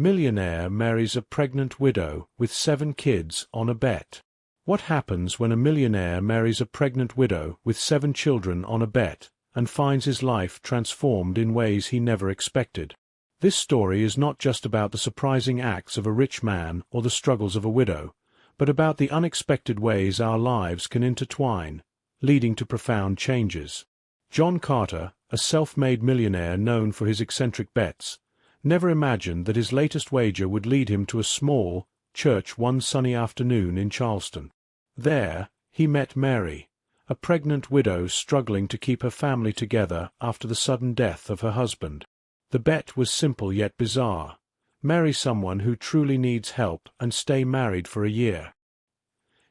Millionaire marries a pregnant widow with 7 kids on a bet. What happens when a millionaire marries a pregnant widow with 7 children on a bet, and finds his life transformed in ways he never expected? This story is not just about the surprising acts of a rich man or the struggles of a widow, but about the unexpected ways our lives can intertwine, leading to profound changes. John Carter, a self-made millionaire known for his eccentric bets, never imagined that his latest wager would lead him to a small church one sunny afternoon in Charleston. There, he met Mary, a pregnant widow struggling to keep her family together after the sudden death of her husband. The bet was simple yet bizarre: marry someone who truly needs help and stay married for a year.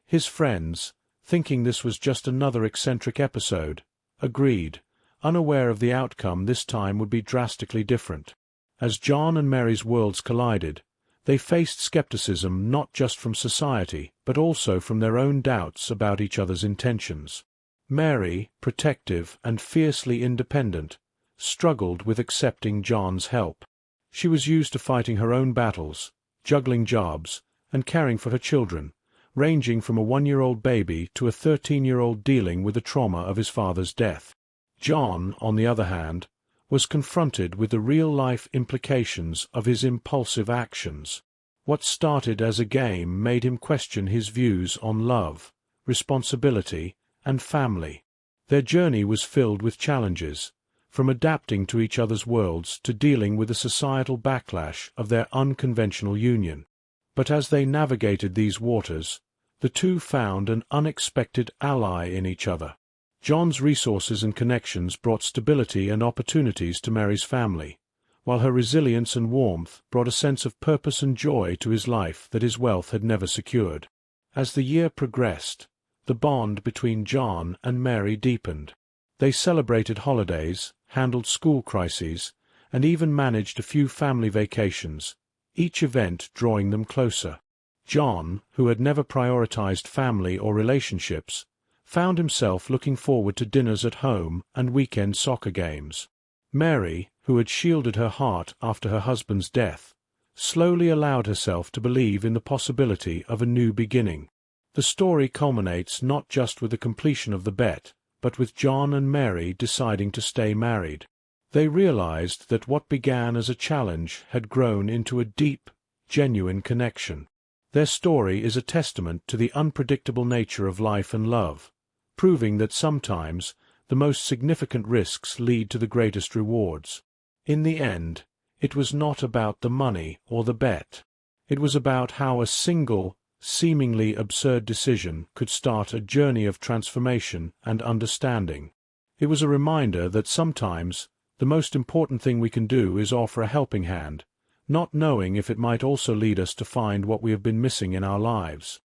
His friends, thinking this was just another eccentric episode, agreed, unaware of the outcome this time would be drastically different. As John and Mary's worlds collided, they faced skepticism not just from society but also from their own doubts about each other's intentions. Mary, protective and fiercely independent, struggled with accepting John's help. She was used to fighting her own battles, juggling jobs, and caring for her children, ranging from a 1-year-old baby to a 13-year-old dealing with the trauma of his father's death. John, on the other hand, was confronted with the real-life implications of his impulsive actions. What started as a game made him question his views on love, responsibility, and family. Their journey was filled with challenges, from adapting to each other's worlds to dealing with the societal backlash of their unconventional union. But as they navigated these waters, the two found an unexpected ally in each other. John's resources and connections brought stability and opportunities to Mary's family, while her resilience and warmth brought a sense of purpose and joy to his life that his wealth had never secured. As the year progressed, the bond between John and Mary deepened. They celebrated holidays, handled school crises, and even managed a few family vacations, each event drawing them closer. John, who had never prioritized family or relationships, found himself looking forward to dinners at home and weekend soccer games. Mary, who had shielded her heart after her husband's death, slowly allowed herself to believe in the possibility of a new beginning. The story culminates not just with the completion of the bet, but with John and Mary deciding to stay married. They realized that what began as a challenge had grown into a deep, genuine connection. Their story is a testament to the unpredictable nature of life and love, proving that sometimes the most significant risks lead to the greatest rewards. In the end, it was not about the money or the bet. It was about how a single, seemingly absurd decision could start a journey of transformation and understanding. It was a reminder that sometimes the most important thing we can do is offer a helping hand, not knowing if it might also lead us to find what we have been missing in our lives.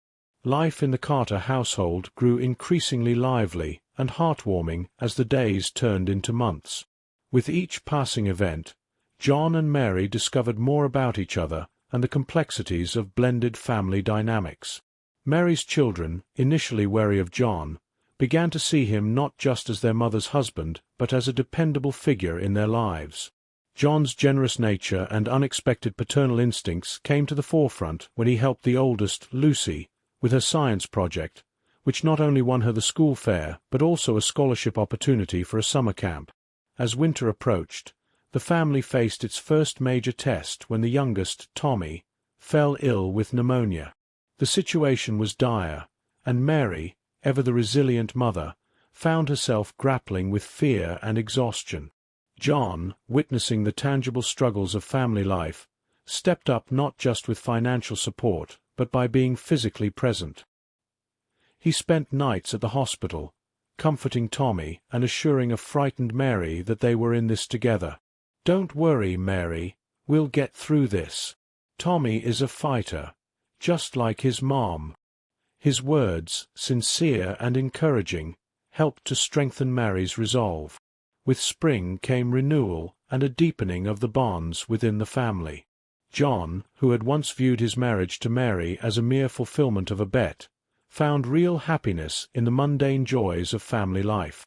Life in the Carter household grew increasingly lively and heartwarming as the days turned into months. With each passing event, John and Mary discovered more about each other and the complexities of blended family dynamics. Mary's children, initially wary of John, began to see him not just as their mother's husband but as a dependable figure in their lives. John's generous nature and unexpected paternal instincts came to the forefront when he helped the oldest, Lucy, with her science project, which not only won her the school fair but also a scholarship opportunity for a summer camp. As winter approached, the family faced its first major test when the youngest, Tommy, fell ill with pneumonia. The situation was dire, and Mary, ever the resilient mother, found herself grappling with fear and exhaustion. John, witnessing the tangible struggles of family life, stepped up not just with financial support but by being physically present. He spent nights at the hospital, comforting Tommy and assuring a frightened Mary that they were in this together. "Don't worry, Mary, we'll get through this. Tommy is a fighter, just like his mom." His words, sincere and encouraging, helped to strengthen Mary's resolve. With spring came renewal and a deepening of the bonds within the family. John, who had once viewed his marriage to Mary as a mere fulfillment of a bet, found real happiness in the mundane joys of family life.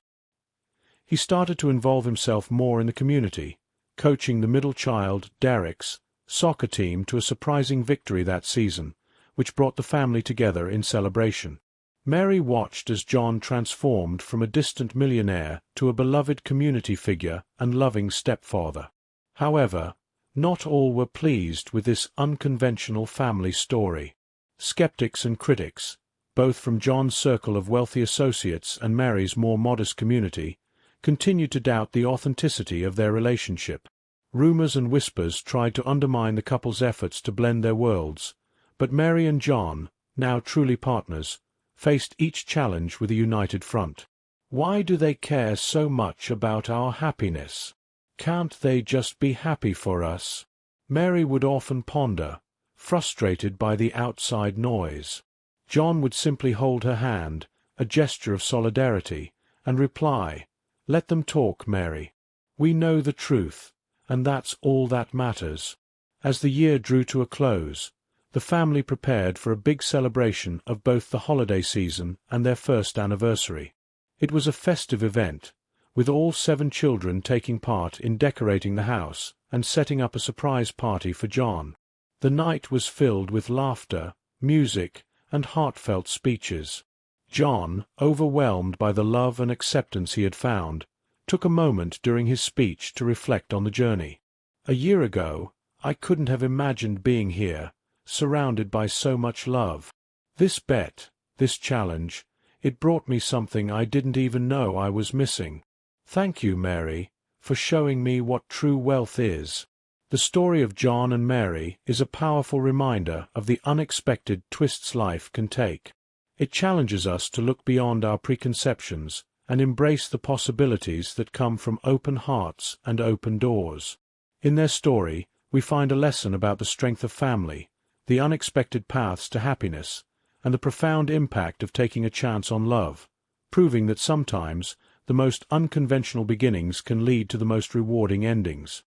He started to involve himself more in the community, coaching the middle child, Derek's, soccer team to a surprising victory that season, which brought the family together in celebration. Mary watched as John transformed from a distant millionaire to a beloved community figure and loving stepfather. However, not all were pleased with this unconventional family story. Skeptics and critics, both from John's circle of wealthy associates and Mary's more modest community, continued to doubt the authenticity of their relationship. Rumors and whispers tried to undermine the couple's efforts to blend their worlds, but Mary and John, now truly partners, faced each challenge with a united front. Why do they care so much about our happiness? Can't they just be happy for us? Mary would often ponder, frustrated by the outside noise. John would simply hold her hand, a gesture of solidarity, and reply, "Let them talk, Mary. We know the truth, and that's all that matters." As the year drew to a close, the family prepared for a big celebration of both the holiday season and their first anniversary. It was a festive event, with all 7 children taking part in decorating the house and setting up a surprise party for John. The night was filled with laughter, music, and heartfelt speeches. John, overwhelmed by the love and acceptance he had found, took a moment during his speech to reflect on the journey. "A year ago, I couldn't have imagined being here, surrounded by so much love. This bet, this challenge, it brought me something I didn't even know I was missing. Thank you, Mary, for showing me what true wealth is." The story of John and Mary is a powerful reminder of the unexpected twists life can take. It challenges us to look beyond our preconceptions and embrace the possibilities that come from open hearts and open doors. In their story, we find a lesson about the strength of family, the unexpected paths to happiness, and the profound impact of taking a chance on love, proving that sometimes the most unconventional beginnings can lead to the most rewarding endings.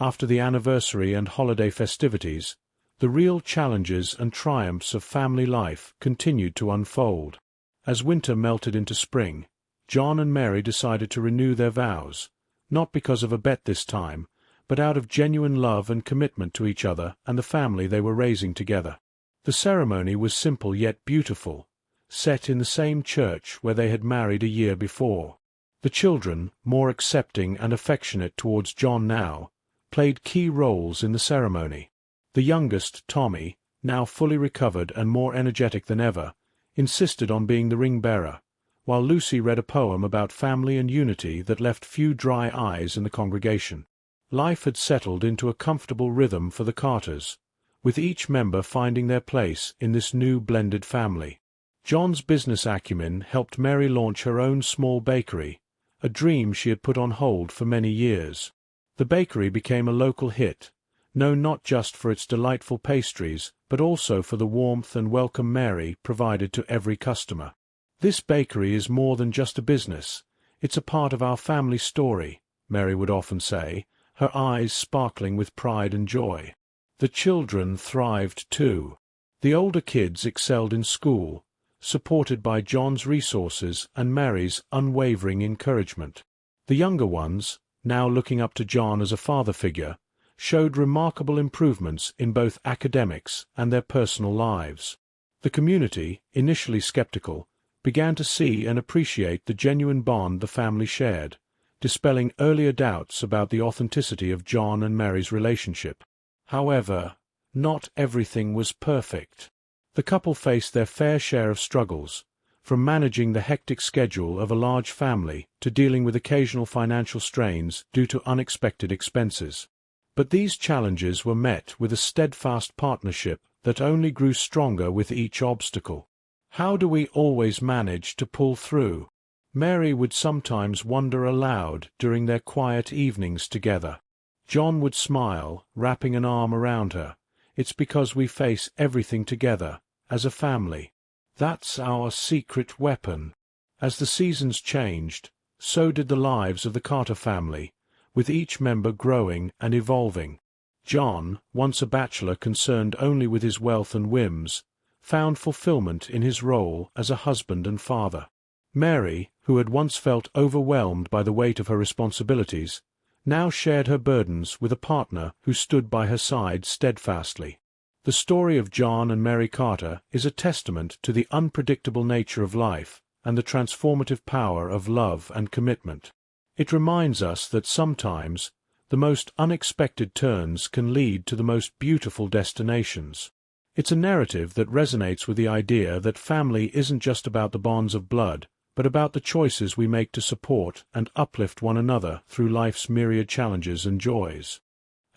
After the anniversary and holiday festivities, the real challenges and triumphs of family life continued to unfold. As winter melted into spring, John and Mary decided to renew their vows, not because of a bet this time, but out of genuine love and commitment to each other and the family they were raising together. The ceremony was simple yet beautiful, set in the same church where they had married a year before. The children, more accepting and affectionate towards John now, played key roles in the ceremony. The youngest, Tommy, now fully recovered and more energetic than ever, insisted on being the ring-bearer, while Lucy read a poem about family and unity that left few dry eyes in the congregation. Life had settled into a comfortable rhythm for the Carters, with each member finding their place in this new blended family. John's business acumen helped Mary launch her own small bakery, a dream she had put on hold for many years. The bakery became a local hit, known not just for its delightful pastries, but also for the warmth and welcome Mary provided to every customer. "This bakery is more than just a business. It's a part of our family story," Mary would often say, her eyes sparkling with pride and joy. The children thrived too. The older kids excelled in school, supported by John's resources and Mary's unwavering encouragement. The younger ones, now looking up to John as a father figure, showed remarkable improvements in both academics and their personal lives. The community, initially skeptical, began to see and appreciate the genuine bond the family shared, dispelling earlier doubts about the authenticity of John and Mary's relationship. However, not everything was perfect. The couple faced their fair share of struggles, from managing the hectic schedule of a large family to dealing with occasional financial strains due to unexpected expenses. But these challenges were met with a steadfast partnership that only grew stronger with each obstacle. How do we always manage to pull through? Mary would sometimes wonder aloud during their quiet evenings together. John would smile, wrapping an arm around her. "It's because we face everything together, as a family. That's our secret weapon." As the seasons changed, so did the lives of the Carter family, with each member growing and evolving. John, once a bachelor concerned only with his wealth and whims, found fulfillment in his role as a husband and father. Mary, who had once felt overwhelmed by the weight of her responsibilities, now shared her burdens with a partner who stood by her side steadfastly. The story of John and Mary Carter is a testament to the unpredictable nature of life and the transformative power of love and commitment. It reminds us that sometimes the most unexpected turns can lead to the most beautiful destinations. It's a narrative that resonates with the idea that family isn't just about the bonds of blood, but about the choices we make to support and uplift one another through life's myriad challenges and joys.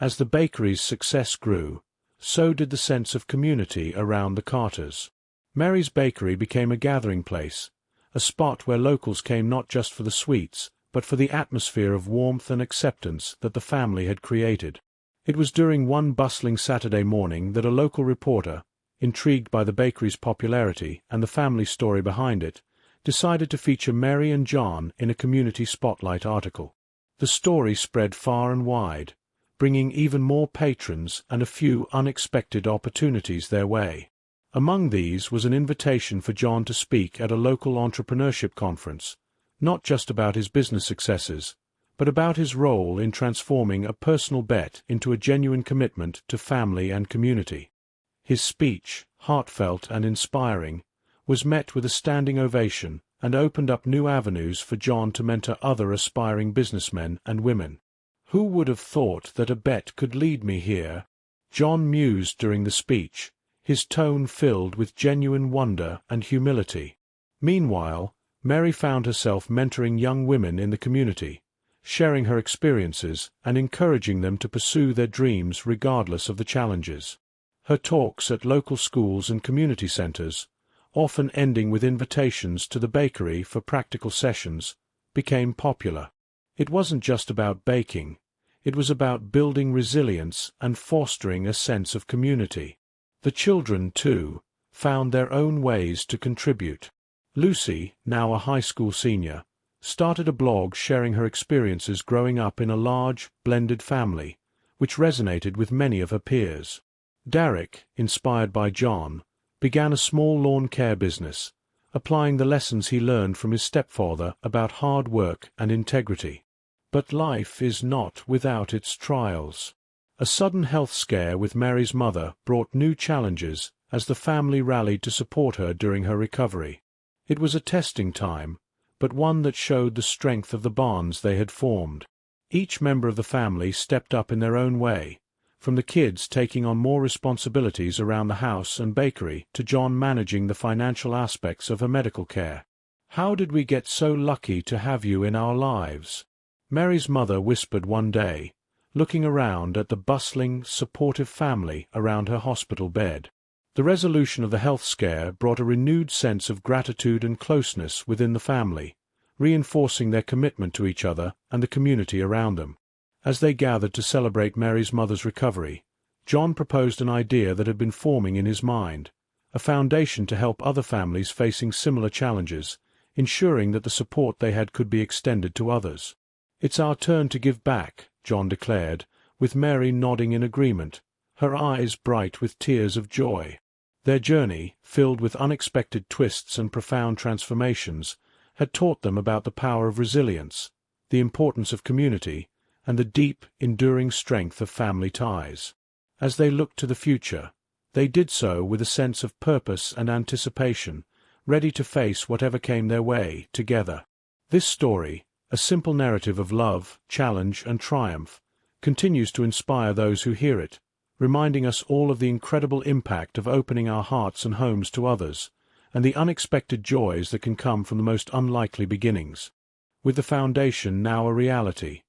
As the bakery's success grew, so did the sense of community around the Carters. Mary's Bakery became a gathering place, a spot where locals came not just for the sweets, but for the atmosphere of warmth and acceptance that the family had created. It was during one bustling Saturday morning that a local reporter, intrigued by the bakery's popularity and the family story behind it, decided to feature Mary and John in a community spotlight article. The story spread far and wide, bringing even more patrons and a few unexpected opportunities their way. Among these was an invitation for John to speak at a local entrepreneurship conference, not just about his business successes, but about his role in transforming a personal bet into a genuine commitment to family and community. His speech, heartfelt and inspiring, was met with a standing ovation and opened up new avenues for John to mentor other aspiring businessmen and women. "Who would have thought that a bet could lead me here?" John mused during the speech, his tone filled with genuine wonder and humility. Meanwhile, Mary found herself mentoring young women in the community, sharing her experiences and encouraging them to pursue their dreams regardless of the challenges. Her talks at local schools and community centers, often ending with invitations to the bakery for practical sessions, became popular. It wasn't just about baking, it was about building resilience and fostering a sense of community. The children, too, found their own ways to contribute. Lucy, now a high school senior, started a blog sharing her experiences growing up in a large, blended family, which resonated with many of her peers. Derek, inspired by John, began a small lawn care business, applying the lessons he learned from his stepfather about hard work and integrity. But life is not without its trials. A sudden health scare with Mary's mother brought new challenges as the family rallied to support her during her recovery. It was a testing time, but one that showed the strength of the bonds they had formed. Each member of the family stepped up in their own way, from the kids taking on more responsibilities around the house and bakery to John managing the financial aspects of her medical care. "How did we get so lucky to have you in our lives?" Mary's mother whispered one day, looking around at the bustling, supportive family around her hospital bed. The resolution of the health scare brought a renewed sense of gratitude and closeness within the family, reinforcing their commitment to each other and the community around them. As they gathered to celebrate Mary's mother's recovery, John proposed an idea that had been forming in his mind, a foundation to help other families facing similar challenges, ensuring that the support they had could be extended to others. "It's our turn to give back," John declared, with Mary nodding in agreement, her eyes bright with tears of joy. Their journey, filled with unexpected twists and profound transformations, had taught them about the power of resilience, the importance of community, and the deep, enduring strength of family ties. As they looked to the future, they did so with a sense of purpose and anticipation, ready to face whatever came their way together. This story, a simple narrative of love, challenge, and triumph, continues to inspire those who hear it, reminding us all of the incredible impact of opening our hearts and homes to others, and the unexpected joys that can come from the most unlikely beginnings. With the foundation now a reality,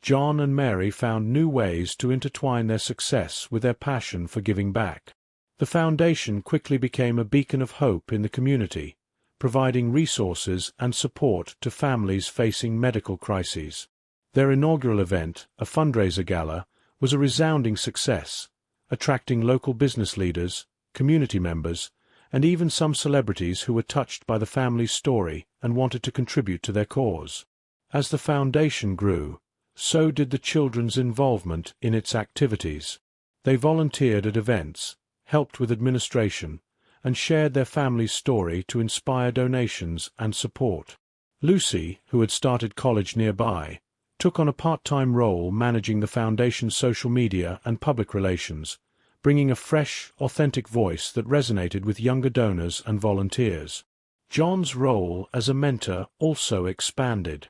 John and Mary found new ways to intertwine their success with their passion for giving back. The foundation quickly became a beacon of hope in the community, providing resources and support to families facing medical crises. Their inaugural event, a fundraiser gala, was a resounding success, attracting local business leaders, community members, and even some celebrities who were touched by the family's story and wanted to contribute to their cause. As the foundation grew, so did the children's involvement in its activities. They volunteered at events, helped with administration, and shared their family's story to inspire donations and support. Lucy, who had started college nearby, took on a part-time role managing the foundation's social media and public relations, bringing a fresh, authentic voice that resonated with younger donors and volunteers. John's role as a mentor also expanded.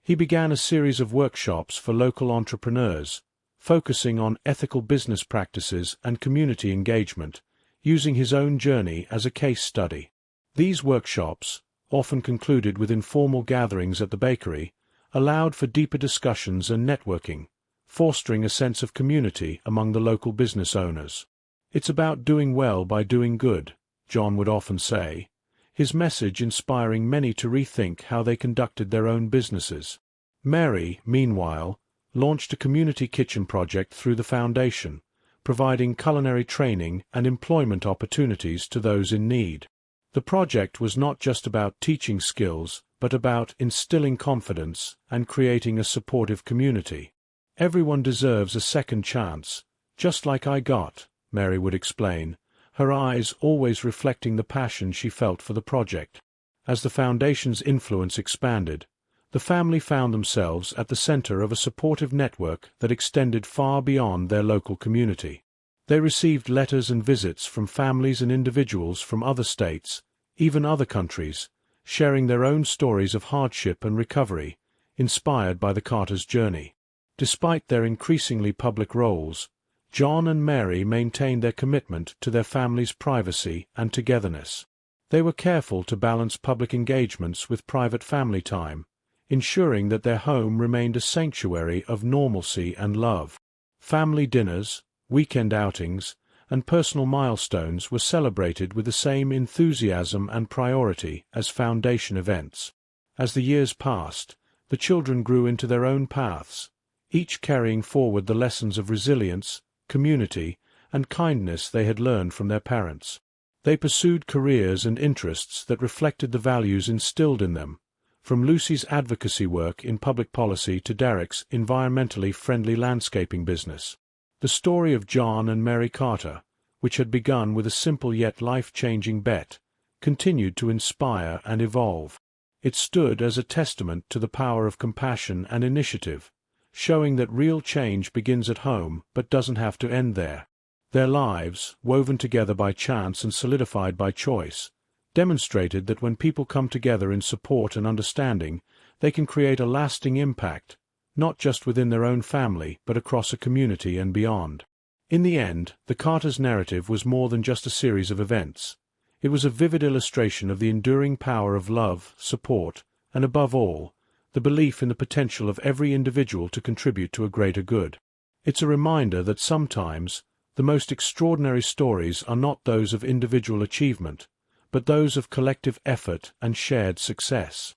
He began a series of workshops for local entrepreneurs, focusing on ethical business practices and community engagement, using his own journey as a case study. These workshops, often concluded with informal gatherings at the bakery, allowed for deeper discussions and networking, fostering a sense of community among the local business owners. "It's about doing well by doing good," John would often say, his message inspiring many to rethink how they conducted their own businesses. Mary, meanwhile, launched a community kitchen project through the foundation, providing culinary training and employment opportunities to those in need. The project was not just about teaching skills, but about instilling confidence and creating a supportive community. "Everyone deserves a second chance, just like I got," Mary would explain, her eyes always reflecting the passion she felt for the project. As the foundation's influence expanded, the family found themselves at the center of a supportive network that extended far beyond their local community. They received letters and visits from families and individuals from other states, even other countries, sharing their own stories of hardship and recovery, inspired by the Carters' journey. Despite their increasingly public roles, John and Mary maintained their commitment to their family's privacy and togetherness. They were careful to balance public engagements with private family time, ensuring that their home remained a sanctuary of normalcy and love. Family dinners, weekend outings, and personal milestones were celebrated with the same enthusiasm and priority as foundation events. As the years passed, the children grew into their own paths, each carrying forward the lessons of resilience, community, and kindness they had learned from their parents. They pursued careers and interests that reflected the values instilled in them, from Lucy's advocacy work in public policy to Derek's environmentally friendly landscaping business. The story of John and Mary Carter, which had begun with a simple yet life-changing bet, continued to inspire and evolve. It stood as a testament to the power of compassion and initiative, showing that real change begins at home but doesn't have to end there. Their lives, woven together by chance and solidified by choice, demonstrated that when people come together in support and understanding, they can create a lasting impact, not just within their own family but across a community and beyond. In the end, the Carters' narrative was more than just a series of events. It was a vivid illustration of the enduring power of love, support, and above all, the belief in the potential of every individual to contribute to a greater good. It's a reminder that sometimes the most extraordinary stories are not those of individual achievement, but those of collective effort and shared success.